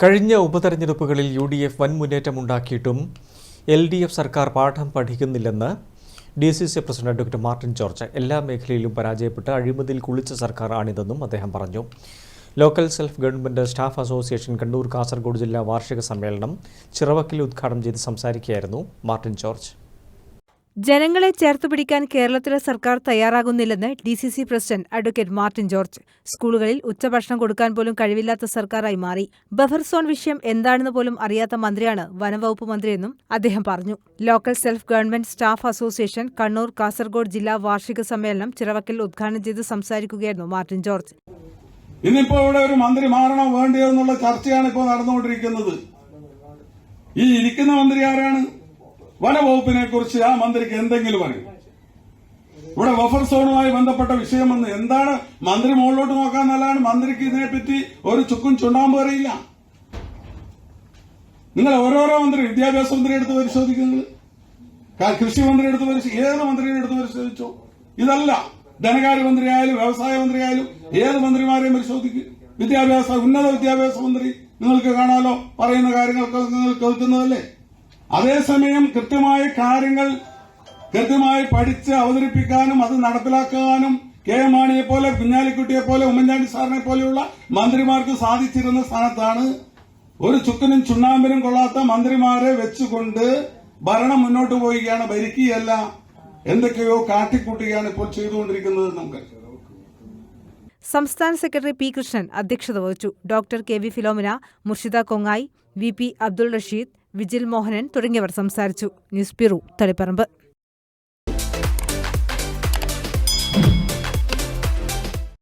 കഴിഞ്ഞ ഉപതെരഞ്ഞെടുപ്പുകളിൽ UDF വൻ മുന്നേറ്റമുണ്ടാക്കിയിട്ടും LDF സർക്കാർ പാഠം പഠിക്കുന്നില്ലെന്ന് DCC president advocate Martin George. എല്ലാ മേഖലയിലും പരാജയപ്പെട്ട് അഴിമതിയിൽ കുളിച്ച സർക്കാർ ആണിതെന്നും അദ്ദേഹം പറഞ്ഞു. Local self government staff association Kannur Kasaragod ജില്ലാ വാർഷിക സമ്മേളനം ചിറവക്കിൽ ഉദ്ഘാടനം ചെയ്ത് സംസാരിക്കുകയായിരുന്നു മാർട്ടിൻ ജോർജ്. ജനങ്ങളെ ചേർത്തുപിടിക്കാൻ കേരളത്തിലെ സർക്കാർ തയ്യാറാകുന്നില്ലെന്ന് DCC president advocate Martin George. സ്കൂളുകളിൽ ഉച്ചഭക്ഷണം കൊടുക്കാൻ പോലും കഴിവില്ലാത്ത സർക്കാരായി മാറി. ബഫർ സോൺ വിഷയം എന്താണെന്ന് പോലും അറിയാത്ത മന്ത്രിയാണ് വനംവകുപ്പ് മന്ത്രിയെന്നും അദ്ദേഹം പറഞ്ഞു. Local self government staff association Kannur Kasaragod ജില്ലാ വാർഷിക സമ്മേളനം ചിറവക്കിൽ ഉദ്ഘാടനം ചെയ്ത് സംസാരിക്കുകയായിരുന്നു മാർട്ടിൻ ജോർജ്. ഇന്നിപ്പോ ഇവിടെ ഒരു മന്ത്രി മാറണോ വേണ്ടിയോ എന്നുള്ള ചർച്ചയാണ് ഇപ്പോൾ നടന്നുകൊണ്ടിരിക്കുന്നത്. ഈ ഇരിക്കുന്ന മന്ത്രി ആരാണ്? വനവകുപ്പിനെ കുറിച്ച് ആ മന്ത്രിക്ക് എന്തെങ്കിലും അറിയും? ഇവിടെ ബഫർ സോണുമായി ബന്ധപ്പെട്ട വിഷയമെന്ന് എന്താണ് മന്ത്രി മുകളിലോട്ട് നോക്കാൻ നല്ലതാണ്. മന്ത്രിക്ക് ഇതിനെപ്പറ്റി ഒരു ചുക്കും ചുണ്ണാമ്പ് അറിയില്ല. നിങ്ങൾ ഓരോരോ മന്ത്രി, വിദ്യാഭ്യാസ മന്ത്രി എടുത്ത് പരിശോധിക്കുന്നത്, കൃഷി മന്ത്രി എടുത്ത് ഏത് മന്ത്രിയുടെ എടുത്ത് പരിശോധിച്ചോ? ഇതല്ല, ധനകാര്യമന്ത്രിയായാലും വ്യവസായ മന്ത്രിയായാലും ഏത് മന്ത്രിമാരെയും പരിശോധിക്കും. ഉന്നത വിദ്യാഭ്യാസ മന്ത്രി നിങ്ങൾക്ക് കാണാലോ, പറയുന്ന കാര്യങ്ങൾക്ക് നിങ്ങൾ കേൾക്കുന്നതല്ലേ. അതേസമയം കൃത്യമായ കാര്യങ്ങൾ കൃത്യമായി പഠിച്ച് അവതരിപ്പിക്കാനും അത് നടപ്പിലാക്കാനും കെ മാണിയെ പോലെ, കുഞ്ഞാലിക്കുട്ടിയെ പോലെ, ഉമ്മൻചാണ്ടി സാറിനെ പോലെയുള്ള മന്ത്രിമാർക്ക് സാധിച്ചിരുന്ന സ്ഥാനത്താണ് ഒരു ചുക്കിനും ചുണ്ണാമ്പിനും കൊള്ളാത്ത മന്ത്രിമാരെ വെച്ചുകൊണ്ട് ഭരണം മുന്നോട്ട് പോവുകയാണ്. ഭരിക്കുകയല്ല, എന്തൊക്കെയോ കാട്ടിക്കൂട്ടുകയാണ് ഇപ്പോൾ ചെയ്തുകൊണ്ടിരിക്കുന്നത്. നമുക്ക് സംസ്ഥാന സെക്രട്ടറി P. കൃഷ്ണൻ അധ്യക്ഷത വഹിച്ചു. Doctor KV Philomena, Murshida കൊങ്ങായി, VP Abdul Rasheed, vigil Mohanan തുടങ്ങിയവർ സംസാരിച്ചു. News bureau, Taliparamba.